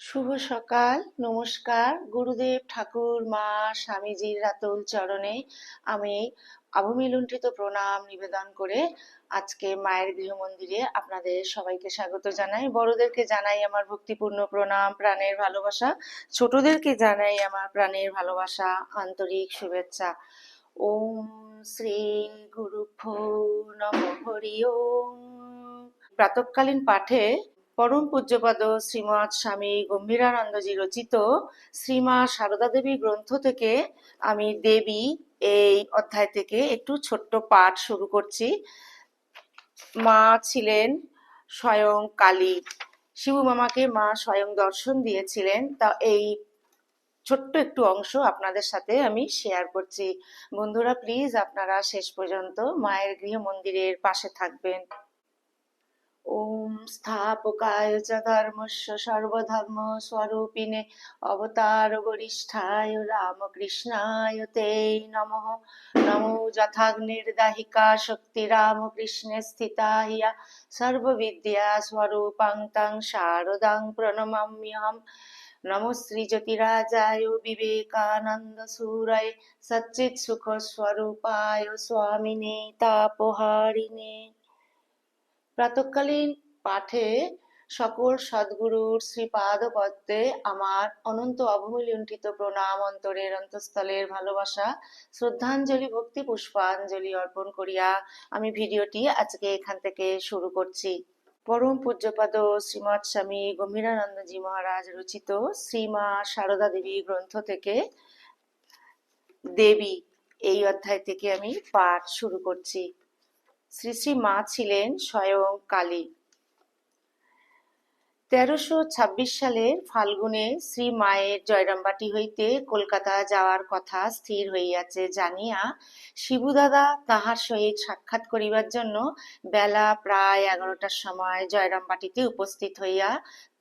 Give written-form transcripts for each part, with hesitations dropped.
শুভ সকাল, নমস্কার। গুরুদেব, ঠাকুর, মা, স্বামীজির রাতুল চরণে আমি অবমিলুণ্ঠিত প্রণাম নিবেদন করে আজকে মায়ের গৃহমন্দিরে আপনাদের সবাইকে স্বাগত জানাই। বড়দেরকে জানাই আমার ভক্তিপূর্ণ প্রণাম, প্রাণের ভালোবাসা। ছোটদেরকে জানাই আমার প্রাণের ভালোবাসা, আন্তরিক শুভেচ্ছা। ওম শ্রী গুরুভ্যো নমঃ। হরি ওম। প্রাতঃকালীন পাঠে পরম পূজ্যপাদ শ্রীমৎ স্বামী গম্ভীরানন্দজি রচিত শ্রীমা সারদা দেবী গ্রন্থ থেকে আমি দেবী এই অধ্যায় থেকে একটু ছোট্ট পাঠ শুরু করছি। মা ছিলেন স্বয়ং কালী। শিবু মামাকে মা স্বয়ং দর্শন দিয়েছিলেন। তা এই ছোট্ট একটু অংশ আপনাদের সাথে আমি শেয়ার করছি। বন্ধুরা, প্লিজ আপনারা শেষ পর্যন্ত মায়ের গৃহ মন্দিরের পাশে থাকবেন। ওম স্থাপকায় চ ধর্মস্য সর্বধর্ম স্বরূপিণে অবতার বরিষ্ঠায় রামকৃষ্ণায় তে নমঃ। নমো যথাগ্নির্দাহিকা শক্তি রামকৃষ্ণে স্থিতা হিয়া সর্ববিদ্যা স্বরূপাং তং শারদাং প্রণমাম্যহম। নমো শ্রী জ্যোতিরাজায় বিবেকানন্দ সুরায় সচ্চিৎ সুখ স্বরূপায় স্বামিনে তাপহারিণে। প্রাতঃকালীন পাঠে সকল সদ্গুরুর শ্রীপাদ পদ্মে আমার অনন্ত অবমূল্যণ্ঠিত প্রণাম, অন্তরের অন্তঃস্থলের ভালোবাসা, শ্রদ্ধাঞ্জলি, ভক্তি পুষ্পাঞ্জলি অর্পণ করিয়া আমি ভিডিওটি আজকে এখান থেকে শুরু করছি। পরম পূজ্যপাদ শ্রীমৎ স্বামী গম্ভীরানন্দজি মহারাজ রচিত শ্রীমা সারদা দেবী গ্রন্থ থেকে দেবী এই অধ্যায় থেকে আমি পাঠ শুরু করছি। শ্রী শ্রী মা ছিলেন স্বয়ং কালী। 1326 সালের ফাল্গুনে শ্রী মায়ের জয়রামবাটি হইতে কলকাতা যাওয়ার কথা স্থির হইয়াছে জানিয়া শিবুদাদা তাহার সহিত সাক্ষাৎ করিবার জন্য বেলা প্রায় 11টার সময় জয়রামবাটিতে উপস্থিত হইয়া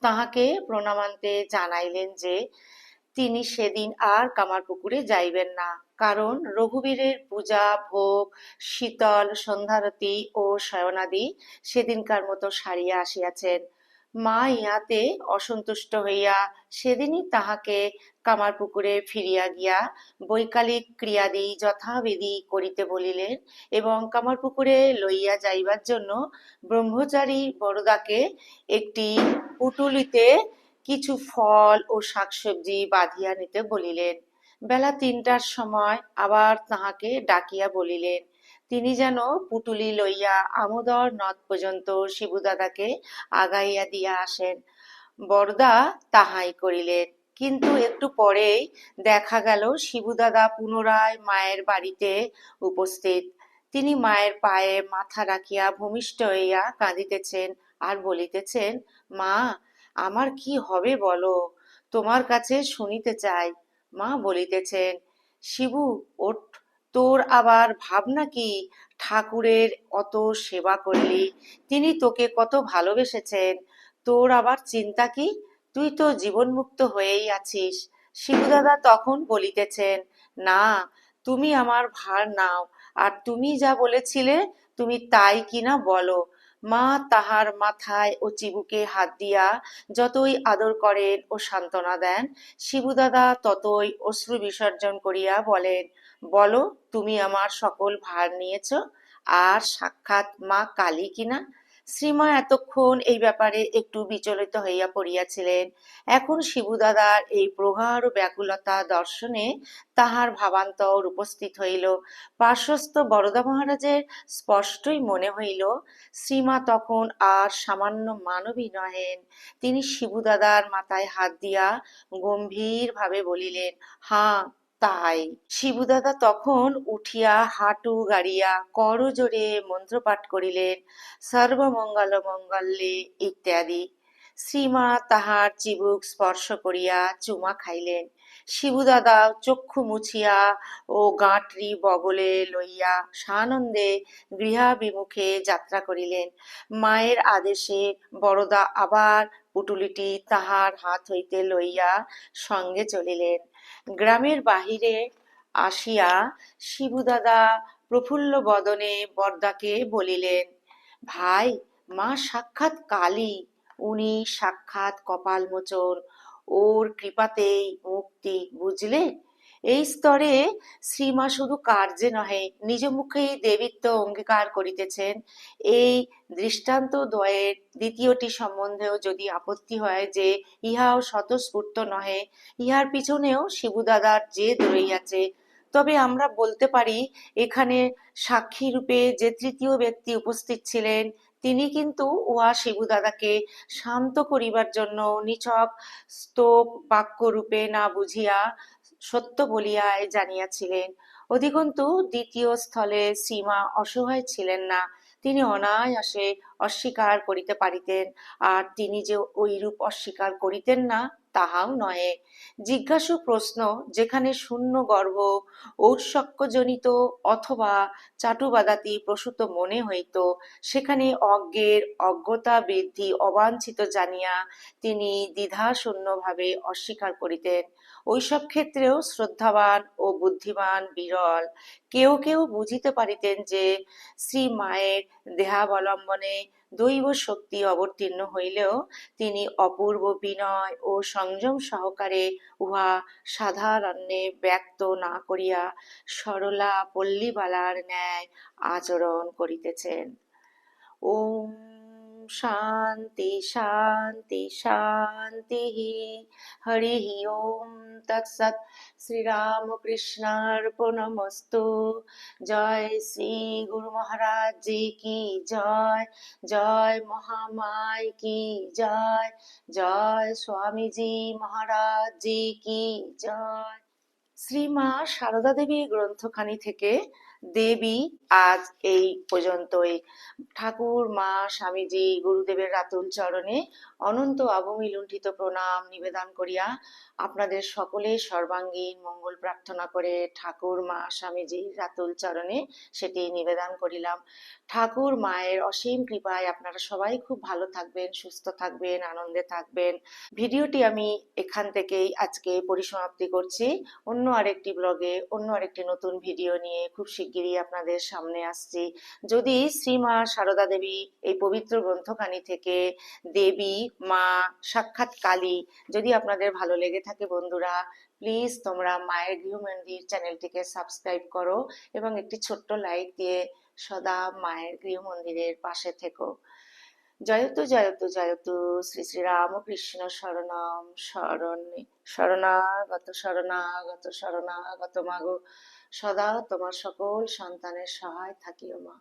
তাহাকে প্রণামান্তে জানাইলেন যে তিনি সেদিন আর কামারপুকুরে যাইবেন না, কারণ রঘুবীরের পূজা, ভোগ, শীতল সন্ধ্যারতি ও শয়নাদি সেদিনকার মতো সারিয়া আসিয়াছেন। মা ইহাতে অসন্তুষ্ট হইয়া সেদিনই তাহাকে কামারপুকুরে ফিরিয়া গিয়া বৈকালিক ক্রিয়াদি যথাবিধি করিতে বলিলেন এবং কামারপুকুরে লইয়া যাইবার জন্য ব্রহ্মচারী বরদাকে একটি পুটুলিতে কিছু ফল ও শাকসবজি বাঁধিয়া নিতে বলিলেন। বেলা 3টার সময় আবার তাহাকে ডাকিয়া বলিলেন তিনি যেন পুটুলি লইয়া আমোদর নদ পর্যন্ত শিবুদাদাকে আগাইয়া দিয়া আসেন। বরদা তাহাই করিলেন, কিন্তু একটু পরেই দেখা গেল শিবুদাদা পুনরায় মায়ের বাড়িতে উপস্থিত। তিনি মায়ের পায়ে মাথা রাখিয়া ভূমিষ্ঠ হইয়া কাঁদিতেছেন আর বলিতেছেন, মা, আমার কি হবে বলো, তোমার কাছে শুনিতে চাই। মা বলিতেছেন, শিবু ওঠ, তোর আবার ভাবনা কি? ঠাকুরের অত সেবা করলি, তিনি তোকে কত ভালোবেসেছেন, তোর আবার চিন্তা কি? তুই তো জীবনমুক্ত হয়েই আছিস। শিবুদাদা তখন বলিতেছেন, না, তুমি আমার ভার নাও, আর তুমি যা বলেছিলে তুমি তাই কিনা বলো। মা তাহার মাথায় ও চিবুকে হাত দিয়া যতই আদর করেন ও সান্ত্বনা দেন, শিবুদাদা ততই অশ্রু বিসর্জন করিয়া বলেন, বলো তুমি আমার সকল ভার নিয়েছ, আর সাক্ষাৎ মা কালী কিনা? শ্রীমা এতক্ষণ এই ব্যাপারে একটু বিচলিত হইয়া পড়িয়াছিলেন। এখন শিবুদাদার এই প্রগাঢ় ব্যাকুলতা দর্শনে তাহার ভাবান্তর উপস্থিত হইল। পার্শ্বস্থ বরদা মহারাজের স্পষ্টই মনে হইল শ্রীমা তখন আর সামান্য মানবী নহেন। তিনি শিবুদাদার মাথায় হাত দিয়া গম্ভীর ভাবে বলিলেন, হাঁ তাই। শিবুদাদা তখন উঠিয়া হাঁটু গাড়িয়া করজোড়ে মন্ত্রপাঠ করিলেন, সর্বমঙ্গল মঙ্গলে ইত্যাদি। শ্রীমা তাহার চিবুক স্পর্শ করিয়া চুমা খাইলেন। শিবুদাদা চক্ষু মুছিয়া ও গাঁটরি বগলে লইয়া সানন্দে গৃহাভিমুখে যাত্রা করিলেন। মায়ের আদেশে বরদা আবার পুটুলিটি তাহার হাত হইতে লইয়া সঙ্গে চলিলেন। গ্রামের বাহিরে আসিয়া শিবুদাদা প্রফুল্ল বদনে বরদাকে বলিলেন, ভাই, মা সাক্ষাৎ কালী, উনি সাক্ষাৎ কপালমোচন, ওর কৃপাতেই মুক্তি, বুঝলে? এই স্তরে শ্রীমা শুধু কার্যে নহে নিজ মুখেই দেবিত্ব অঙ্গীকার করিতেছেন। এই দৃষ্টান্ত দ্বয়ের দ্বিতীয়টি সম্বন্ধেও যদি আপত্তি হয় যে ইহাও স্বতঃস্ফূর্ত নহে, ইহার পিছনেও শিবুদাদার জেদ রহিয়াছে, তবে আমরা বলতে পারি এখানে সাক্ষী রূপে যে তৃতীয় ব্যক্তি উপস্থিত ছিলেন তিনি কিন্তু উহা শিবুদাদাকে শান্ত করিবার জন্য নিছক স্তোক বাক্য রূপে না বুঝিয়া সত্য বলিয়াই জানিয়াছিলেন। অধিকন্তু দ্বিতীয় স্থলে শ্রীমা অসহায় ছিলেন না, তিনি অনায়াসে অস্বীকার করিতে পারিতেন, আর তিনি যে ঐরূপ অস্বীকার করিতেন না তাহাও নহে। জিজ্ঞাসু প্রশ্ন যেখানে শূন্য গর্ভ ঔৎসক্যজনিত অথবা চাটুবাদাতি প্রসূত মনে হইত, সেখানে অজ্ঞের অজ্ঞতা বৃদ্ধি অবাঞ্ছিত জানিয়া তিনি দ্বিধাশূন্যভাবে অস্বীকার করিতেন। ওইসব ক্ষেত্রেও শ্রদ্ধাবান ও বুদ্ধিমান বিরল। কেউ কেউ বুঝিতে পারিতেন যে শ্রী মায়ের দেহাবলম্বনে দৈব শক্তি অবতীর্ণ হইলেও তিনি অপূর্ব বিনয় ও সংযম সহকারে উহা সাধারণ্যে ব্যক্ত না করিয়া সরলা পল্লীবালার ন্যায় আচরণ করিতেছেন। ওম শান্তি শান্তি শান্তি। হরি ওম তৎসৎ। শ্রীরামকৃষ্ণার্পণমস্তু। জয় শ্রী গুরু মহারাজ জি কি জয়। জয় মহামায় কি জয়। জয় স্বামীজি মহারাজ জি কি জয়। শ্রীমা সারদা দেবী গ্রন্থখানি থেকে দেবী আজ এই পর্যন্তই। ঠাকুর মা স্বামীজি গুরুদেবের রাতুল চরণে অনন্ত আবমি লুণ্ঠিত প্রণাম নিবেদন করিয়া আপনাদের সকলের সর্বাঙ্গীন মঙ্গল প্রার্থনা করে ঠাকুর মা স্বামীজির রাতুল চরণে সেটি নিবেদন করিলাম। ঠাকুর মায়ের অসীম কৃপায় আপনারা সবাই খুব ভালো থাকবেন, সুস্থ থাকবেন, আনন্দে থাকবেন। ভিডিওটি আমি এখান থেকেই আজকে পরিসমাপ্তি করছি। অন্য আরেকটি ব্লগে অন্য আরেকটি নতুন ভিডিও নিয়ে খুব শিগগিরই আপনাদের সামনে আসছি। যদি শ্রীমা সারদা দেবী এই পবিত্র গ্রন্থখানি থেকে দেবী মা সাক্ষাৎ কালী যদি আপনাদের ভালো লেগে থাকে বন্ধুরা, প্লিজ তোমরা মায়ের গৃহ মন্দির চ্যানেলটিকে সাবস্ক্রাইব করো এবং একটি ছোট্ট লাইক দিয়ে সদা মায়ের গৃহ মন্দিরের পাশে থেকো। জয়তু জয়তু জয়তু শ্রী শ্রী রামকৃষ্ণ শরণম শরণে শরণাগত শরণাগত শরণাগত মাগো। সদা তোমার সকল সন্তানের সহায় থাকিও মা।